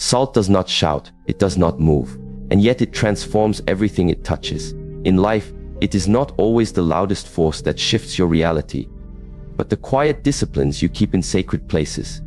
Salt does not shout, it does not move, and yet it transforms everything it touches. In life, it is not always the loudest force that shifts your reality, but the quiet disciplines you keep in sacred places.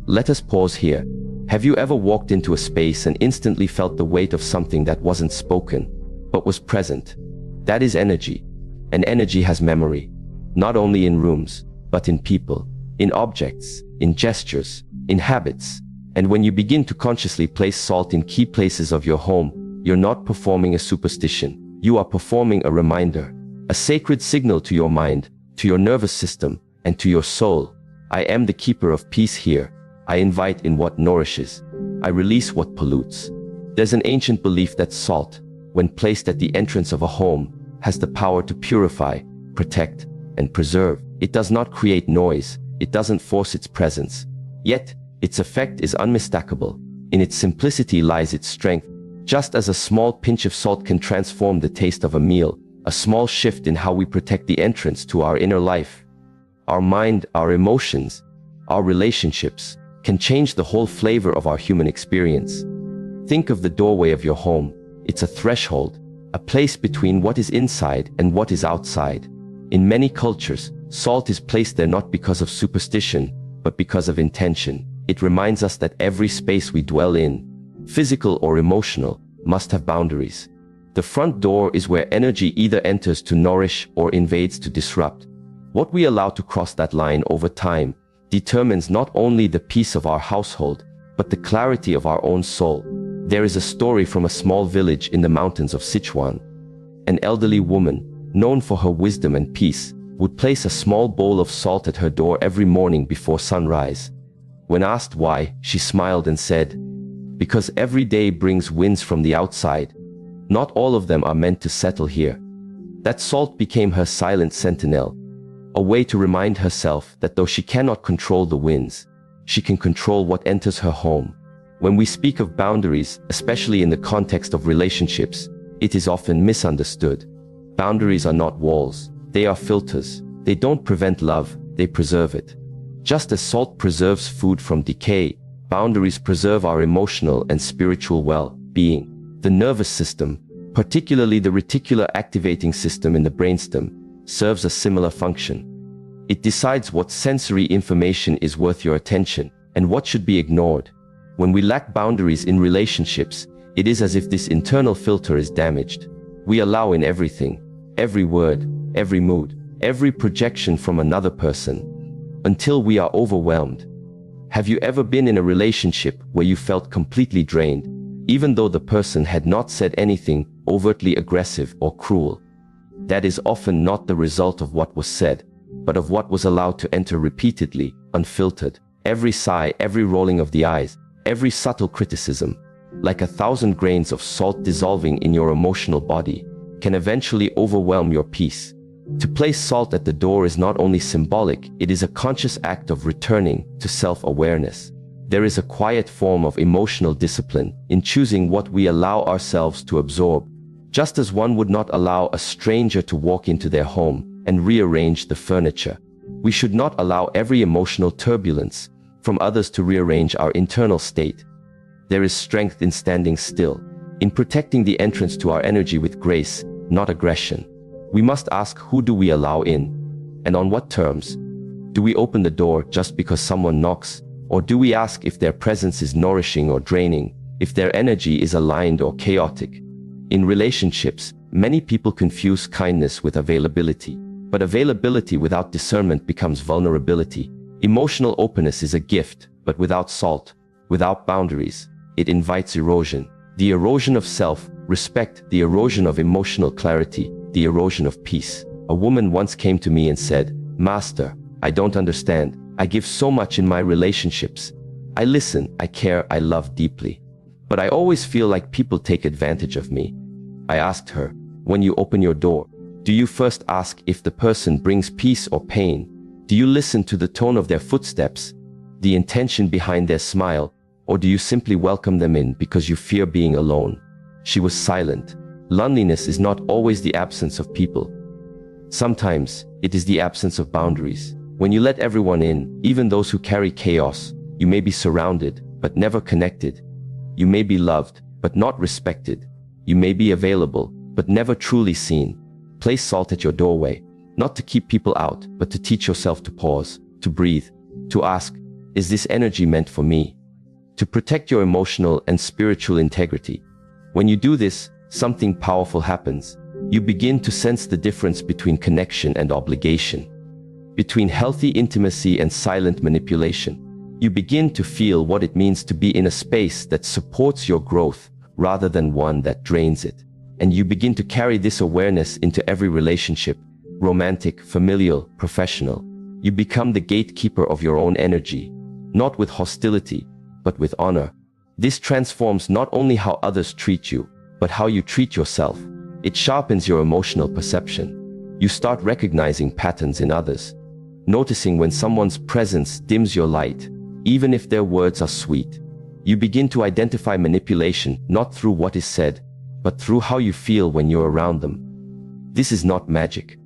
Let us pause here. Have you ever walked into a space and instantly felt the weight of something that wasn't spoken, but was present? That is energy. And energy has memory, not only in rooms, but in people, in objects, in gestures, in habits. And when you begin to consciously place salt in key places of your home, you're not performing a superstition. You are performing a reminder, a sacred signal to your mind, to your nervous system, and to your soul. I am the keeper of peace here. I invite in what nourishes. I release what pollutes. There's an ancient belief that salt, when placed at the entrance of a home, has the power to purify, protect, and preserve. It does not create noise. It doesn't force its presence. Yet, its effect is unmistakable. In its simplicity lies its strength. Just as a small pinch of salt can transform the taste of a meal, a small shift in how we protect the entrance to our inner life, our mind, our emotions, our relationships, can change the whole flavor of our human experience. Think of the doorway of your home. It's a threshold, a place between what is inside and what is outside. In many cultures, salt is placed there not because of superstition, but because of intention. It reminds us that every space we dwell in, physical or emotional, must have boundaries. The front door is where energy either enters to nourish or invades to disrupt. What we allow to cross that line over time determines not only the peace of our household, but the clarity of our own soul. There is a story from a small village in the mountains of Sichuan. An elderly woman, known for her wisdom and peace, would place a small bowl of salt at her door every morning before sunrise. When asked why, she smiled and said, "Because every day brings winds from the outside. Not all of them are meant to settle here." That salt became her silent sentinel, a way to remind herself that though she cannot control the winds, she can control what enters her home. When we speak of boundaries, especially in the context of relationships, it is often misunderstood. Boundaries are not walls, they are filters. They don't prevent love, they preserve it. Just as salt preserves food from decay, boundaries preserve our emotional and spiritual well-being. The nervous system, particularly the reticular activating system in the brainstem, serves a similar function. It decides what sensory information is worth your attention and what should be ignored. When we lack boundaries in relationships, it is as if this internal filter is damaged. We allow in everything, every word, every mood, every projection from another person, until we are overwhelmed. Have you ever been in a relationship where you felt completely drained, even though the person had not said anything overtly aggressive or cruel? That is often not the result of what was said, but of what was allowed to enter repeatedly, unfiltered. Every sigh, every rolling of the eyes, every subtle criticism, like 1,000 grains of salt dissolving in your emotional body, can eventually overwhelm your peace. To place salt at the door is not only symbolic, it is a conscious act of returning to self-awareness. There is a quiet form of emotional discipline in choosing what we allow ourselves to absorb. Just as one would not allow a stranger to walk into their home and rearrange the furniture, we should not allow every emotional turbulence from others to rearrange our internal state. There is strength in standing still, in protecting the entrance to our energy with grace, not aggression. We must ask, who do we allow in? And on what terms? Do we open the door just because someone knocks? Or do we ask if their presence is nourishing or draining, if their energy is aligned or chaotic? In relationships, many people confuse kindness with availability, but availability without discernment becomes vulnerability. Emotional openness is a gift, but without salt, without boundaries, it invites erosion. The erosion of self-respect, the erosion of emotional clarity, the erosion of peace. A woman once came to me and said, "Master, I don't understand. I give so much in my relationships. I listen, I care, I love deeply. But I always feel like people take advantage of me." I asked her, "When you open your door, do you first ask if the person brings peace or pain? Do you listen to the tone of their footsteps, the intention behind their smile, or do you simply welcome them in because you fear being alone?" She was silent. Loneliness is not always the absence of people. Sometimes, it is the absence of boundaries. When you let everyone in, even those who carry chaos, you may be surrounded, but never connected. You may be loved, but not respected. You may be available, but never truly seen. Place salt at your doorway, not to keep people out, but to teach yourself to pause, to breathe, to ask, is this energy meant for me? To protect your emotional and spiritual integrity. When you do this, something powerful happens. You begin to sense the difference between connection and obligation, between healthy intimacy and silent manipulation. You begin to feel what it means to be in a space that supports your growth rather than one that drains it. And you begin to carry this awareness into every relationship, romantic, familial, professional. You become the gatekeeper of your own energy, not with hostility, but with honor. This transforms not only how others treat you, but how you treat yourself. It sharpens your emotional perception. You start recognizing patterns in others, noticing when someone's presence dims your light, even if their words are sweet. You begin to identify manipulation not through what is said, but through how you feel when you're around them. This is not magic.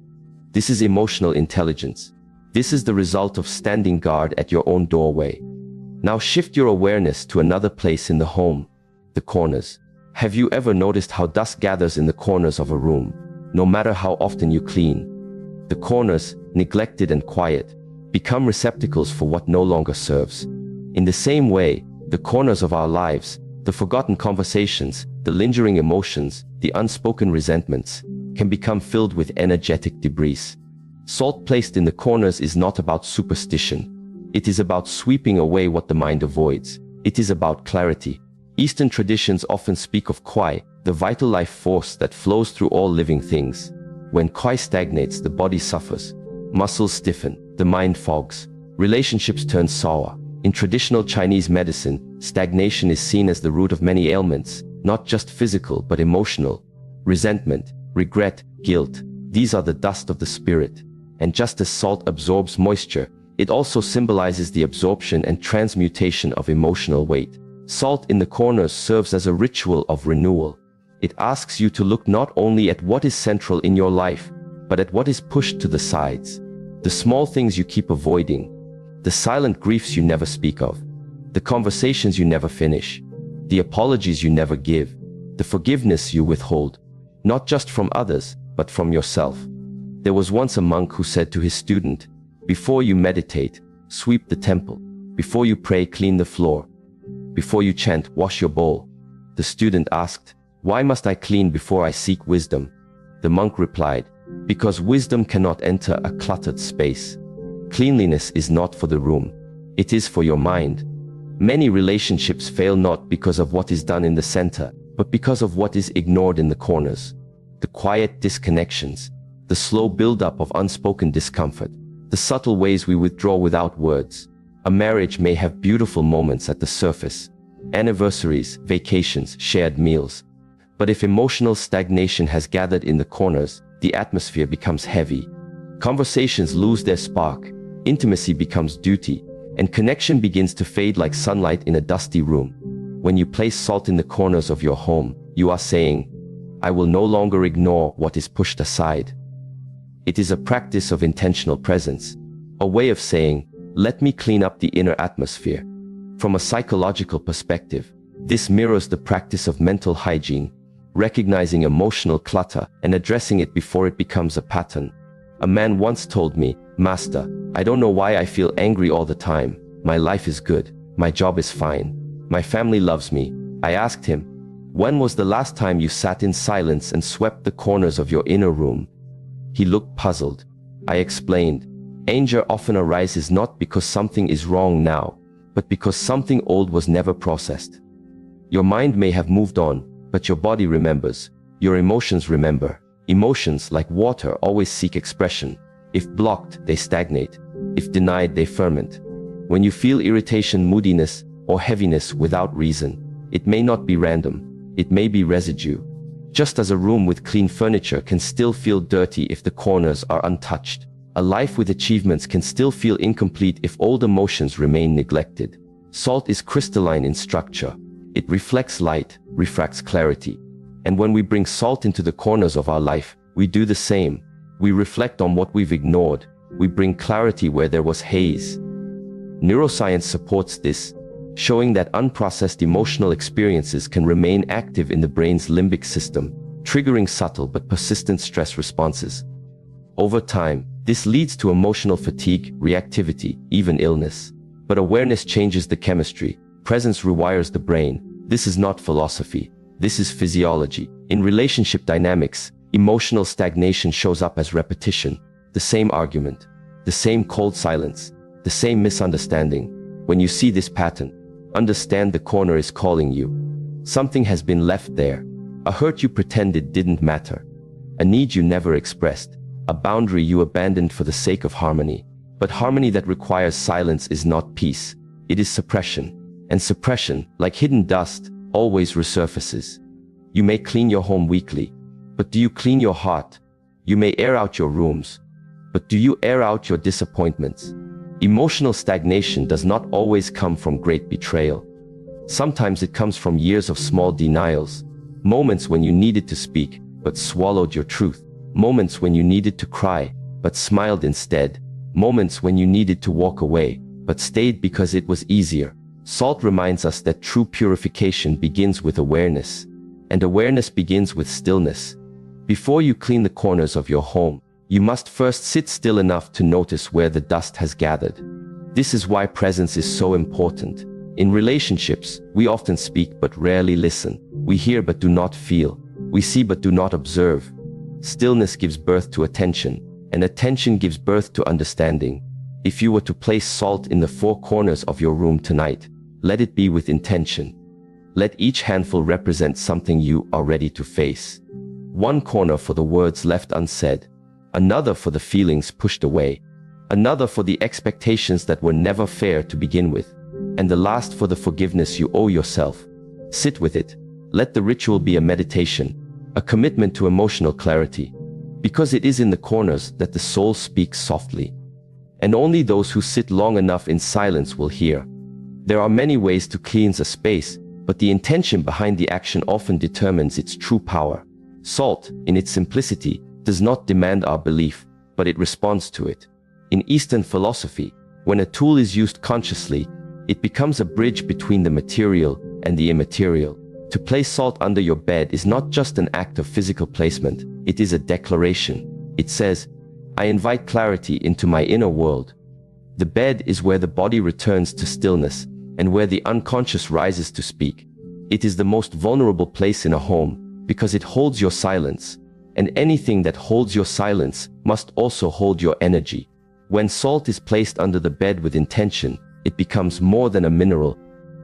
This is emotional intelligence. This is the result of standing guard at your own doorway. Now shift your awareness to another place in the home, the corners. Have you ever noticed how dust gathers in the corners of a room, no matter how often you clean? The corners, neglected and quiet, become receptacles for what no longer serves. In the same way, the corners of our lives, the forgotten conversations, the lingering emotions, the unspoken resentments, can become filled with energetic debris. Salt placed in the corners is not about superstition. It is about sweeping away what the mind avoids. It is about clarity. Eastern traditions often speak of Kwai, the vital life force that flows through all living things. When Kwai stagnates, the body suffers. Muscles stiffen, the mind fogs. Relationships turn sour. In traditional Chinese medicine, stagnation is seen as the root of many ailments, not just physical but emotional. Resentment, regret, guilt, these are the dust of the spirit. And just as salt absorbs moisture, it also symbolizes the absorption and transmutation of emotional weight. Salt in the corners serves as a ritual of renewal. It asks you to look not only at what is central in your life, but at what is pushed to the sides. The small things you keep avoiding, the silent griefs you never speak of, the conversations you never finish, the apologies you never give, the forgiveness you withhold, not just from others, but from yourself. There was once a monk who said to his student, "Before you meditate, sweep the temple. Before you pray, clean the floor. Before you chant, wash your bowl." The student asked, "Why must I clean before I seek wisdom?" The monk replied, "Because wisdom cannot enter a cluttered space. Cleanliness is not for the room. It is for your mind." Many relationships fail not because of what is done in the center, but because of what is ignored in the corners. The quiet disconnections, the slow buildup of unspoken discomfort, the subtle ways we withdraw without words. A marriage may have beautiful moments at the surface, anniversaries, vacations, shared meals. But if emotional stagnation has gathered in the corners, the atmosphere becomes heavy. Conversations lose their spark, intimacy becomes duty, and connection begins to fade like sunlight in a dusty room. When you place salt in the corners of your home, you are saying, "I will no longer ignore what is pushed aside." It is a practice of intentional presence, a way of saying, "Let me clean up the inner atmosphere." From a psychological perspective, this mirrors the practice of mental hygiene, recognizing emotional clutter and addressing it before it becomes a pattern. A man once told me, "Master, I don't know why I feel angry all the time. My life is good. My job is fine. My family loves me." I asked him, "When was the last time you sat in silence and swept the corners of your inner room?" He looked puzzled. I explained, "Anger often arises not because something is wrong now, but because something old was never processed. Your mind may have moved on, but your body remembers. Your emotions remember. Emotions, like water, always seek expression. If blocked, they stagnate. If denied, they ferment. When you feel irritation, moodiness, or heaviness without reason, it may not be random. It may be residue. Just as a room with clean furniture can still feel dirty if the corners are untouched, a life with achievements can still feel incomplete if old emotions remain neglected. Salt is crystalline in structure. It reflects light, refracts clarity. And when we bring salt into the corners of our life, we do the same. We reflect on what we've ignored. We bring clarity where there was haze. Neuroscience supports this. showing that unprocessed emotional experiences can remain active in the brain's limbic system, triggering subtle but persistent stress responses. Over time, this leads to emotional fatigue, reactivity, even illness. But awareness changes the chemistry. Presence rewires the brain. This is not philosophy. This is physiology. In relationship dynamics, emotional stagnation shows up as repetition. The same argument, the same cold silence, the same misunderstanding. When you see this pattern, understand the corner is calling you. Something has been left there. A hurt you pretended didn't matter. A need you never expressed. A boundary you abandoned for the sake of harmony. But harmony that requires silence is not peace. It is suppression. And suppression, like hidden dust, always resurfaces. You may clean your home weekly, but do you clean your heart? You may air out your rooms, but do you air out your disappointments? Emotional stagnation does not always come from great betrayal. Sometimes it comes from years of small denials. Moments when you needed to speak, but swallowed your truth. Moments when you needed to cry, but smiled instead. Moments when you needed to walk away, but stayed because it was easier. Salt reminds us that true purification begins with awareness, and awareness begins with stillness. Before you clean the corners of your home, you must first sit still enough to notice where the dust has gathered. This is why presence is so important. In relationships, we often speak but rarely listen. We hear but do not feel. We see but do not observe. Stillness gives birth to attention, and attention gives birth to understanding. If you were to place salt in the four corners of your room tonight, let it be with intention. Let each handful represent something you are ready to face. One corner for the words left unsaid, another for the feelings pushed away, another for the expectations that were never fair to begin with, and the last for the forgiveness you owe yourself. Sit with it. Let the ritual be a meditation, a commitment to emotional clarity, because it is in the corners that the soul speaks softly. And only those who sit long enough in silence will hear. There are many ways to cleanse a space, but the intention behind the action often determines its true power. Salt, in its simplicity, does not demand our belief, but it responds to it. In Eastern philosophy, when a tool is used consciously, it becomes a bridge between the material and the immaterial. To place salt under your bed is not just an act of physical placement, it is a declaration. It says, I invite clarity into my inner world. The bed is where the body returns to stillness, and where the unconscious rises to speak. It is the most vulnerable place in a home, because it holds your silence, and anything that holds your silence must also hold your energy. When salt is placed under the bed with intention, it becomes more than a mineral,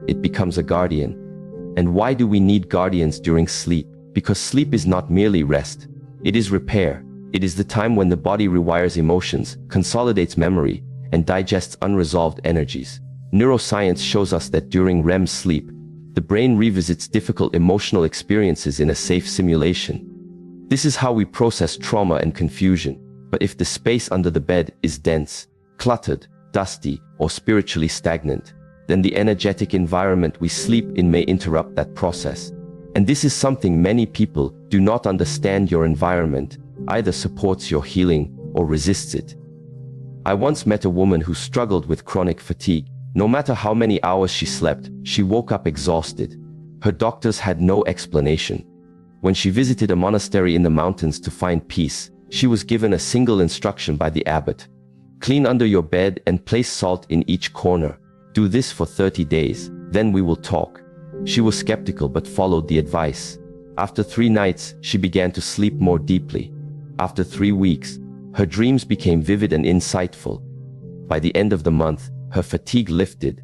it becomes a guardian. And why do we need guardians during sleep? Because sleep is not merely rest, it is repair. It is the time when the body rewires emotions, consolidates memory, and digests unresolved energies. Neuroscience shows us that during REM sleep, the brain revisits difficult emotional experiences in a safe simulation. This is how we process trauma and confusion. But if the space under the bed is dense, cluttered, dusty, or spiritually stagnant, then the energetic environment we sleep in may interrupt that process. And this is something many people do not understand. Your environment either supports your healing or resists it. I once met a woman who struggled with chronic fatigue. No matter how many hours she slept, she woke up exhausted. Her doctors had no explanation. When she visited a monastery in the mountains to find peace, she was given a single instruction by the abbot. Clean under your bed and place salt in each corner. Do this for 30 days, then we will talk. She was skeptical but followed the advice. After 3 nights, she began to sleep more deeply. After 3 weeks, her dreams became vivid and insightful. By the end of the month, her fatigue lifted.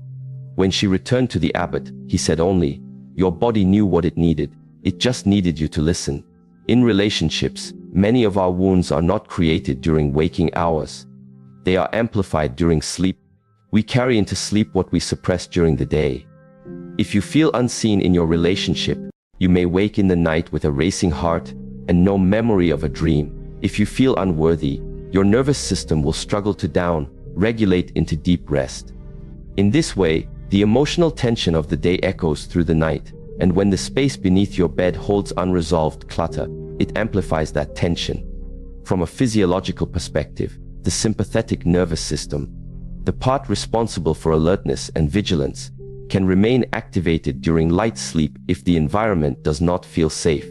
When she returned to the abbot, he said only, your body knew what it needed. It just needed you to listen. In relationships, many of our wounds are not created during waking hours. They are amplified during sleep. We carry into sleep what we suppress during the day. If you feel unseen in your relationship, you may wake in the night with a racing heart and no memory of a dream. If you feel unworthy, your nervous system will struggle to regulate into deep rest. In this way, the emotional tension of the day echoes through the night, and when the space beneath your bed holds unresolved clutter, it amplifies that tension. From a physiological perspective, the sympathetic nervous system, the part responsible for alertness and vigilance, can remain activated during light sleep if the environment does not feel safe.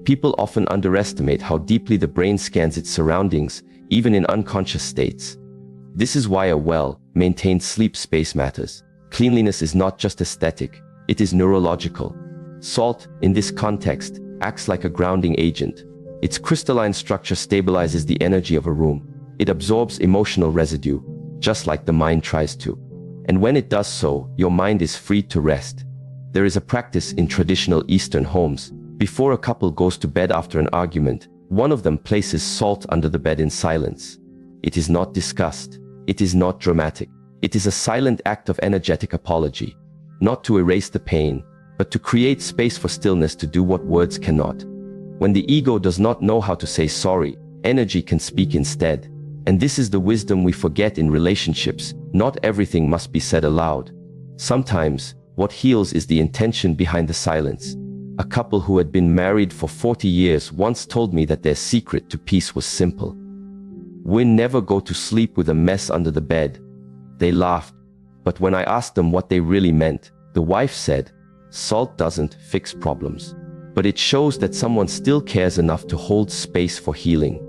People often underestimate how deeply the brain scans its surroundings, even in unconscious states. This is why a well-maintained sleep space matters. Cleanliness is not just aesthetic, it is neurological. Salt, in this context, acts like a grounding agent. Its crystalline structure stabilizes the energy of a room. It absorbs emotional residue, just like the mind tries to. And when it does so, your mind is freed to rest. There is a practice in traditional Eastern homes. Before a couple goes to bed after an argument, one of them places salt under the bed in silence. It is not discussed. It is not dramatic. It is a silent act of energetic apology, not to erase the pain, but to create space for stillness to do what words cannot. When the ego does not know how to say sorry, energy can speak instead. And this is the wisdom we forget in relationships. Not everything must be said aloud. Sometimes, what heals is the intention behind the silence. A couple who had been married for 40 years once told me that their secret to peace was simple. We never go to sleep with a mess under the bed. They laughed, but when I asked them what they really meant, the wife said, "Salt doesn't fix problems, but it shows that someone still cares enough to hold space for healing."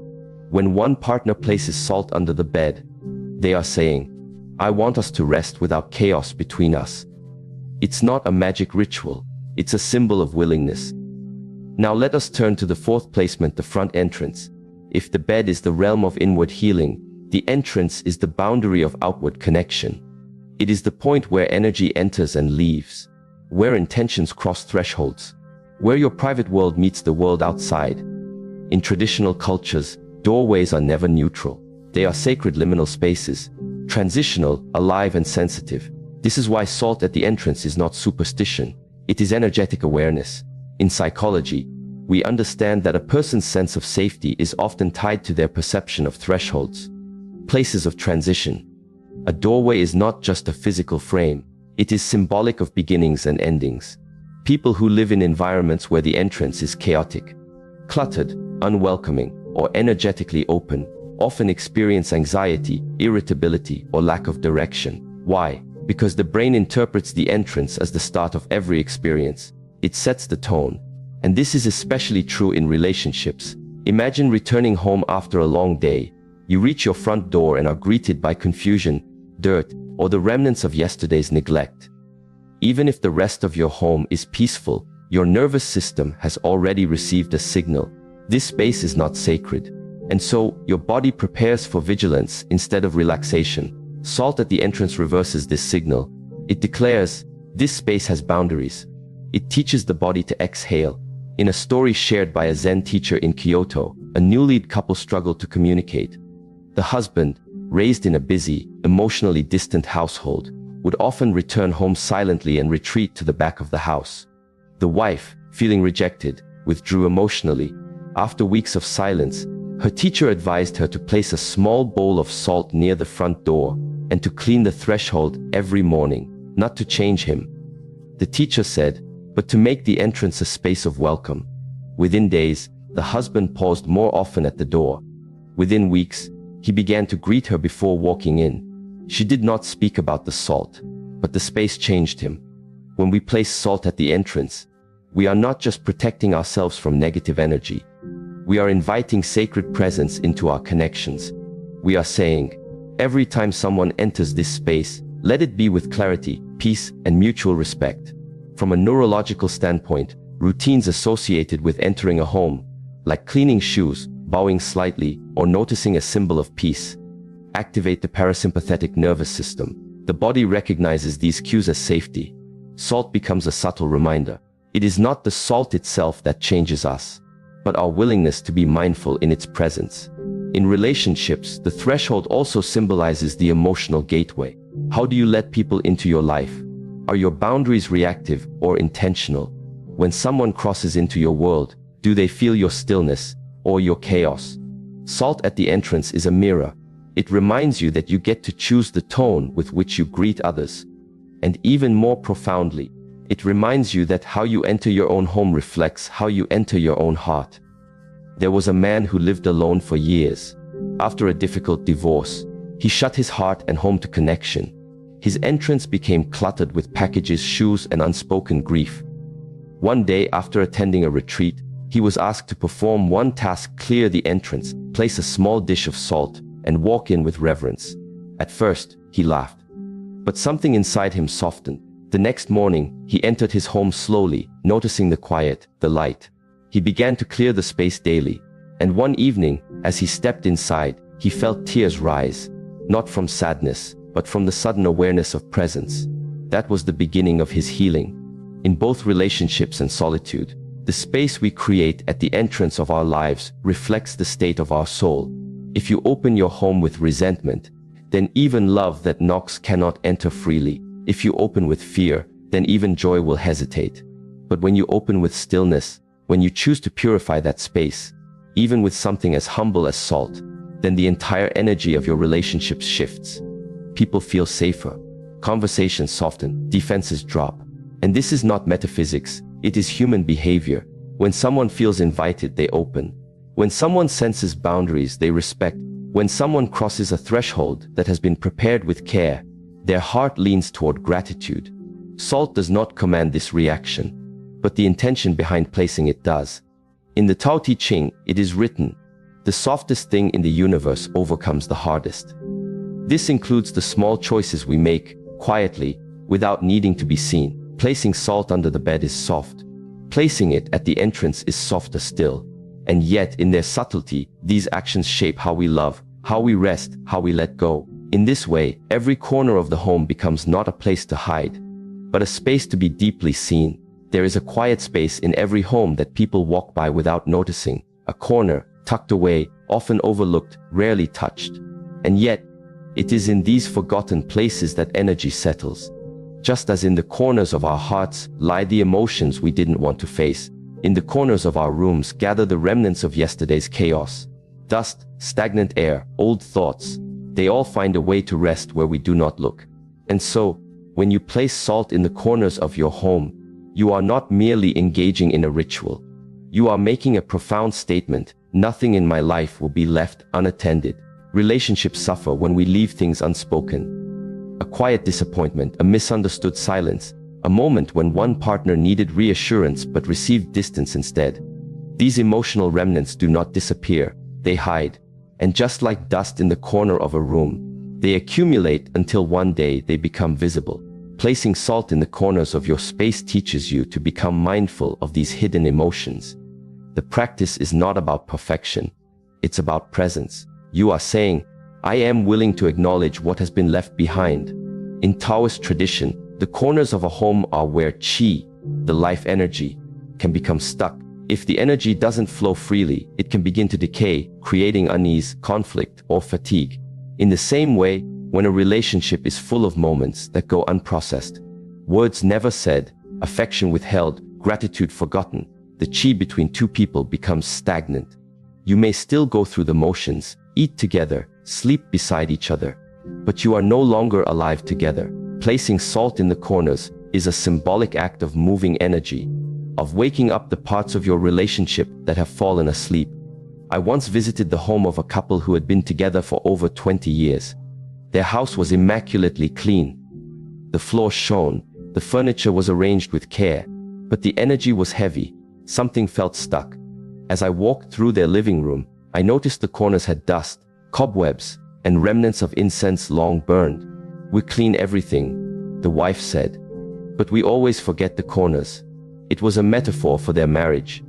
When one partner places salt under the bed, they are saying, "I want us to rest without chaos between us." It's not a magic ritual, it's a symbol of willingness. Now let us turn to the fourth placement, the front entrance. If the bed is the realm of inward healing, the entrance is the boundary of outward connection. It is the point where energy enters and leaves, where intentions cross thresholds, where your private world meets the world outside. In traditional cultures, doorways are never neutral. They are sacred liminal spaces, transitional, alive and sensitive. This is why salt at the entrance is not superstition. It is energetic awareness. In psychology, we understand that a person's sense of safety is often tied to their perception of thresholds, places of transition. A doorway is not just a physical frame. It is symbolic of beginnings and endings. People who live in environments where the entrance is chaotic, cluttered, unwelcoming, or energetically open, often experience anxiety, irritability, or lack of direction. Why? Because the brain interprets the entrance as the start of every experience. It sets the tone. And this is especially true in relationships. Imagine returning home after a long day. You reach your front door and are greeted by confusion, dirt, or the remnants of yesterday's neglect. Even if the rest of your home is peaceful, your nervous system has already received a signal. This space is not sacred. And so, your body prepares for vigilance instead of relaxation. Salt at the entrance reverses this signal. It declares, this space has boundaries. It teaches the body to exhale. In a story shared by a Zen teacher in Kyoto, a newly couple struggled to communicate. The husband, raised in a busy, emotionally distant household, would often return home silently and retreat to the back of the house. The wife, feeling rejected, withdrew emotionally. After weeks of silence, her teacher advised her to place a small bowl of salt near the front door and to clean the threshold every morning, not to change him. The teacher said, but to make the entrance a space of welcome. Within days, the husband paused more often at the door. Within weeks, he began to greet her before walking in. She did not speak about the salt, but the space changed him. When we place salt at the entrance, we are not just protecting ourselves from negative energy. We are inviting sacred presence into our connections. We are saying, every time someone enters this space, let it be with clarity, peace, and mutual respect. From a neurological standpoint, routines associated with entering a home, like cleaning shoes, bowing slightly, or noticing a symbol of peace, activate the parasympathetic nervous system. The body recognizes these cues as safety. Salt becomes a subtle reminder. It is not the salt itself that changes us, but our willingness to be mindful in its presence. In relationships, the threshold also symbolizes the emotional gateway. How do you let people into your life? Are your boundaries reactive or intentional? When someone crosses into your world, do they feel your stillness or your chaos? Salt at the entrance is a mirror. It reminds you that you get to choose the tone with which you greet others. And even more profoundly, it reminds you that how you enter your own home reflects how you enter your own heart. There was a man who lived alone for years. After a difficult divorce, he shut his heart and home to connection. His entrance became cluttered with packages, shoes, and unspoken grief. One day, after attending a retreat, he was asked to perform one task: clear the entrance, place a small dish of salt, and walk in with reverence. At first, he laughed. But something inside him softened. The next morning, he entered his home slowly, noticing the quiet, the light. He began to clear the space daily. And one evening, as he stepped inside, he felt tears rise, not from sadness, but from the sudden awareness of presence. That was the beginning of his healing. In both relationships and solitude, the space we create at the entrance of our lives reflects the state of our soul. If you open your home with resentment, then even love that knocks cannot enter freely. If you open with fear, then even joy will hesitate. But when you open with stillness, when you choose to purify that space, even with something as humble as salt, then the entire energy of your relationships shifts. People feel safer, conversations soften, defenses drop. And this is not metaphysics, it is human behavior. When someone feels invited, they open. When someone senses boundaries, they respect. When someone crosses a threshold that has been prepared with care, their heart leans toward gratitude. Salt does not command this reaction, but the intention behind placing it does. In the Tao Te Ching, it is written, "The softest thing in the universe overcomes the hardest." This includes the small choices we make, quietly, without needing to be seen. Placing salt under the bed is soft. Placing it at the entrance is softer still. And yet, in their subtlety, these actions shape how we love, how we rest, how we let go. In this way, every corner of the home becomes not a place to hide, but a space to be deeply seen. There is a quiet space in every home that people walk by without noticing, a corner, tucked away, often overlooked, rarely touched. And yet, it is in these forgotten places that energy settles. Just as in the corners of our hearts lie the emotions we didn't want to face, in the corners of our rooms gather the remnants of yesterday's chaos. Dust, stagnant air, old thoughts, they all find a way to rest where we do not look. And so, when you place salt in the corners of your home, you are not merely engaging in a ritual. You are making a profound statement: nothing in my life will be left unattended. Relationships suffer when we leave things unspoken. A quiet disappointment, a misunderstood silence, a moment when one partner needed reassurance but received distance instead. These emotional remnants do not disappear, they hide. And just like dust in the corner of a room, they accumulate until one day they become visible. Placing salt in the corners of your space teaches you to become mindful of these hidden emotions. The practice is not about perfection, it's about presence. You are saying, I am willing to acknowledge what has been left behind. In Taoist tradition, the corners of a home are where qi, the life energy, can become stuck. If the energy doesn't flow freely, it can begin to decay, creating unease, conflict, or fatigue. In the same way, when a relationship is full of moments that go unprocessed, words never said, affection withheld, gratitude forgotten, the qi between two people becomes stagnant. You may still go through the motions, eat together, sleep beside each other, but you are no longer alive together. Placing salt in the corners is a symbolic act of moving energy, of waking up the parts of your relationship that have fallen asleep. I once visited the home of a couple who had been together for over 20 years. Their house was immaculately clean. The floor shone, the furniture was arranged with care, but the energy was heavy. Something felt stuck. As I walked through their living room, I noticed the corners had dust, cobwebs, and remnants of incense long burned. We clean everything, the wife said, but we always forget the corners. It was a metaphor for their marriage.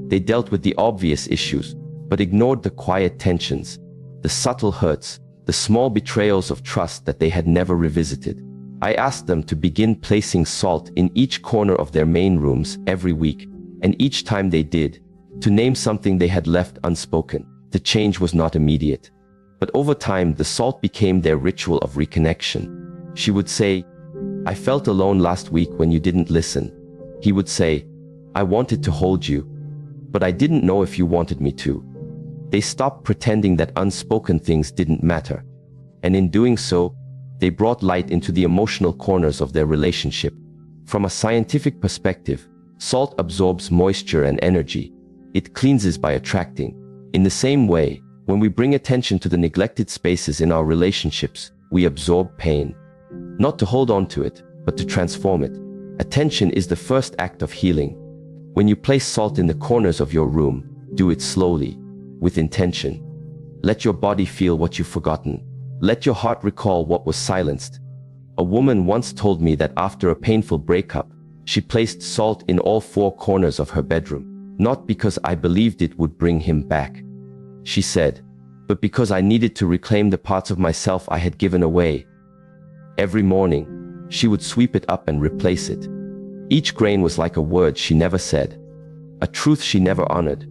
They dealt with the obvious issues, but ignored the quiet tensions, the subtle hurts, the small betrayals of trust that they had never revisited. I asked them to begin placing salt in each corner of their main rooms every week, and each time they did, to name something they had left unspoken. The change was not immediate, but over time the salt became their ritual of reconnection. She would say, I felt alone last week when you didn't listen. He would say, I wanted to hold you, but I didn't know if you wanted me to. They stopped pretending that unspoken things didn't matter, and in doing so, they brought light into the emotional corners of their relationship. From a scientific perspective, salt absorbs moisture and energy. It cleanses by attracting. In the same way, when we bring attention to the neglected spaces in our relationships, we absorb pain. not to hold on to it, but to transform it. Attention is the first act of healing. When you place salt in the corners of your room, do it slowly, with intention. Let your body feel what you've forgotten. Let your heart recall what was silenced. A woman once told me that after a painful breakup, she placed salt in all 4 corners of her bedroom, not because I believed it would bring him back. She said, but because I needed to reclaim the parts of myself I had given away. Every morning, she would sweep it up and replace it. Each grain was like a word she never said, a truth she never honored,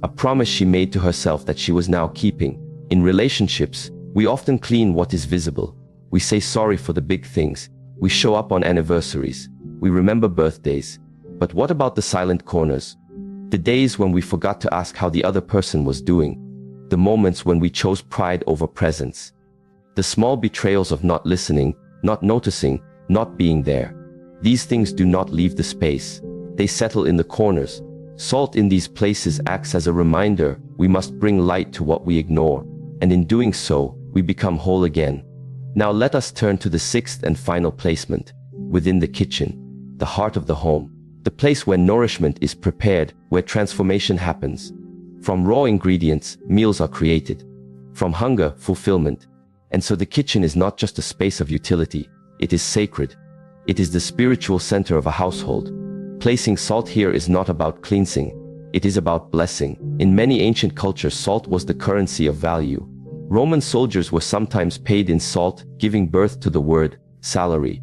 a promise she made to herself that she was now keeping. In relationships, we often clean what is visible. We say sorry for the big things. We show up on anniversaries. We remember birthdays. But what about the silent corners? The days when we forgot to ask how the other person was doing. The moments when we chose pride over presence. The small betrayals of not listening, not noticing, not being there. These things do not leave the space. They settle in the corners. Salt in these places acts as a reminder we must bring light to what we ignore. And in doing so, we become whole again. Now let us turn to the 6th and final placement, within the kitchen, the heart of the home, the place where nourishment is prepared, where transformation happens. From raw ingredients, meals are created. From hunger, fulfillment. And so the kitchen is not just a space of utility, it is sacred. It is the spiritual center of a household. Placing salt here is not about cleansing, it is about blessing. In many ancient cultures, salt was the currency of value. Roman soldiers were sometimes paid in salt, giving birth to the word salary.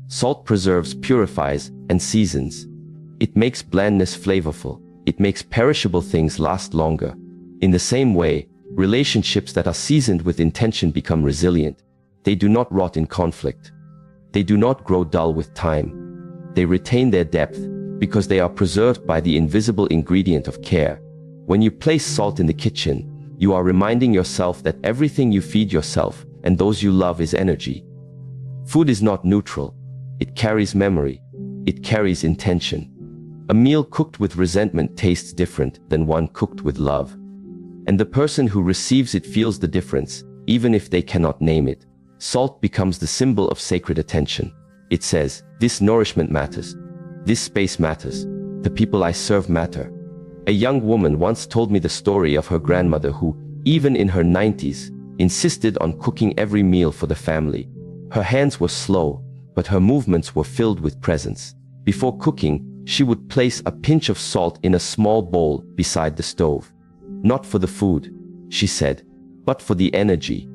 Salt preserves, purifies, and seasons. It makes blandness flavorful. It makes perishable things last longer. In the same way, relationships that are seasoned with intention become resilient. They do not rot in conflict. They do not grow dull with time. They retain their depth because they are preserved by the invisible ingredient of care. When you place salt in the kitchen, you are reminding yourself that everything you feed yourself and those you love is energy. Food is not neutral. It carries memory. It carries intention. A meal cooked with resentment tastes different than one cooked with love. And the person who receives it feels the difference, even if they cannot name it. Salt becomes the symbol of sacred attention. It says, this nourishment matters. This space matters. The people I serve matter. A young woman once told me the story of her grandmother who, even in her 90s, insisted on cooking every meal for the family. Her hands were slow, but her movements were filled with presence. Before cooking, she would place a pinch of salt in a small bowl beside the stove. Not for the food, she said, but for the energy.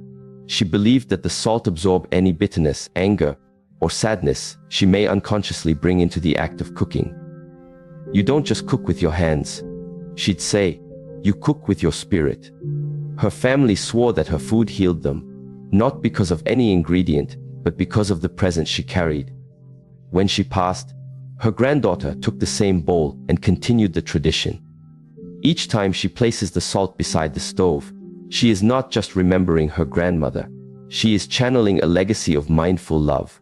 She believed that the salt absorbed any bitterness, anger, or sadness she may unconsciously bring into the act of cooking. You don't just cook with your hands, she'd say, you cook with your spirit. Her family swore that her food healed them, not because of any ingredient, but because of the presence she carried. When she passed, her granddaughter took the same bowl and continued the tradition. Each time she places the salt beside the stove, she is not just remembering her grandmother, she is channeling a legacy of mindful love.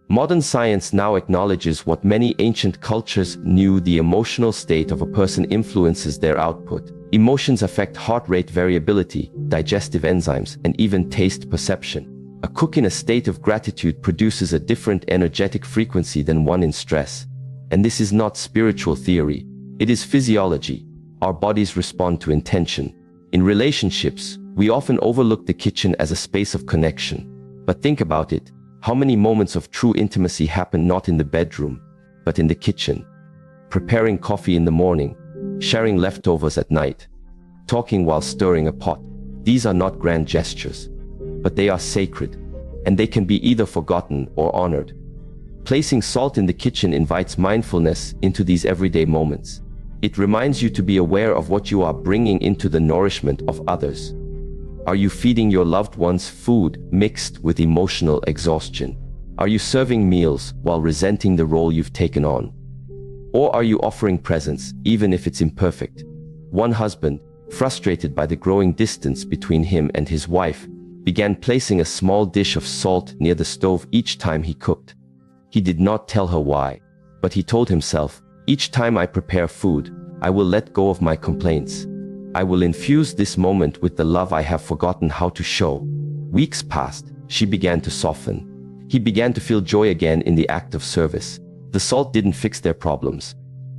Modern science now acknowledges what many ancient cultures knew: the emotional state of a person influences their output. Emotions affect heart rate variability, digestive enzymes, and even taste perception. A cook in a state of gratitude produces a different energetic frequency than one in stress. And this is not spiritual theory, it is physiology. Our bodies respond to intention. In relationships, we often overlook the kitchen as a space of connection. But think about it. How many moments of true intimacy happen not in the bedroom, but in the kitchen? Preparing coffee in the morning, sharing leftovers at night, talking while stirring a pot. These are not grand gestures, but they are sacred, and they can be either forgotten or honored. Placing salt in the kitchen invites mindfulness into these everyday moments. It reminds you to be aware of what you are bringing into the nourishment of others. Are you feeding your loved ones food mixed with emotional exhaustion? Are you serving meals while resenting the role you've taken on? Or are you offering presence, even if it's imperfect? One husband, frustrated by the growing distance between him and his wife, began placing a small dish of salt near the stove each time he cooked. He did not tell her why, but he told himself, each time I prepare food, I will let go of my complaints. I will infuse this moment with the love I have forgotten how to show. Weeks passed, she began to soften. He began to feel joy again in the act of service. The salt didn't fix their problems,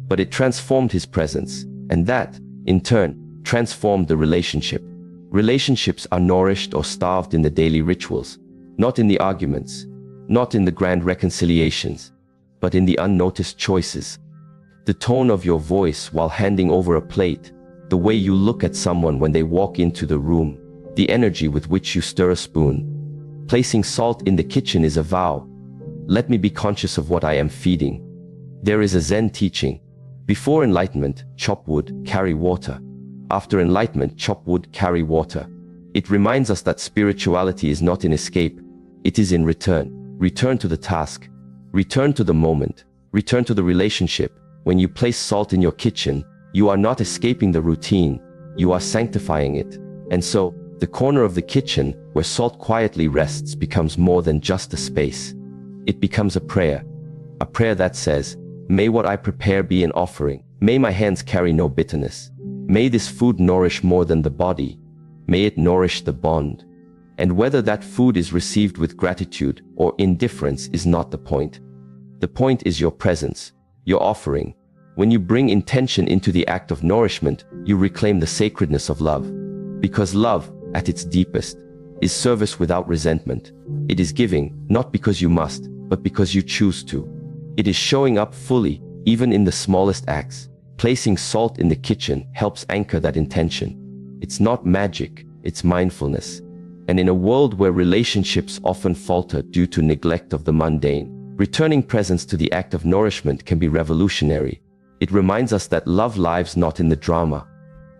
but it transformed his presence, and that, in turn, transformed the relationship. Relationships are nourished or starved in the daily rituals, not in the arguments, not in the grand reconciliations, but in the unnoticed choices. The tone of your voice while handing over a plate, the way you look at someone when they walk into the room, the energy with which you stir a spoon. Placing salt in the kitchen is a vow. Let me be conscious of what I am feeding. There is a Zen teaching. Before enlightenment, chop wood, carry water. After enlightenment, chop wood, carry water. It reminds us that spirituality is not in escape. It is in return. Return to the task. Return to the moment. Return to the relationship. When you place salt in your kitchen, you are not escaping the routine. You are sanctifying it. And so, the corner of the kitchen, where salt quietly rests, becomes more than just a space. It becomes a prayer that says, may what I prepare be an offering. May my hands carry no bitterness. May this food nourish more than the body. May it nourish the bond. And whether that food is received with gratitude or indifference is not the point. The point is your presence, your offering. When you bring intention into the act of nourishment, you reclaim the sacredness of love. Because love, at its deepest, is service without resentment. It is giving, not because you must, but because you choose to. It is showing up fully, even in the smallest acts. Placing salt in the kitchen helps anchor that intention. It's not magic, it's mindfulness. And in a world where relationships often falter due to neglect of the mundane, returning presence to the act of nourishment can be revolutionary. It reminds us that love lives not in the drama,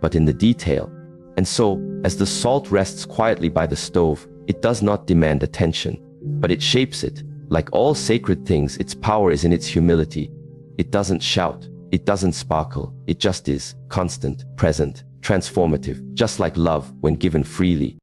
but in the detail. And so, as the salt rests quietly by the stove, it does not demand attention, but it shapes it. Like all sacred things, its power is in its humility. It doesn't shout, it doesn't sparkle, it just is, constant, present, transformative, just like love when given freely.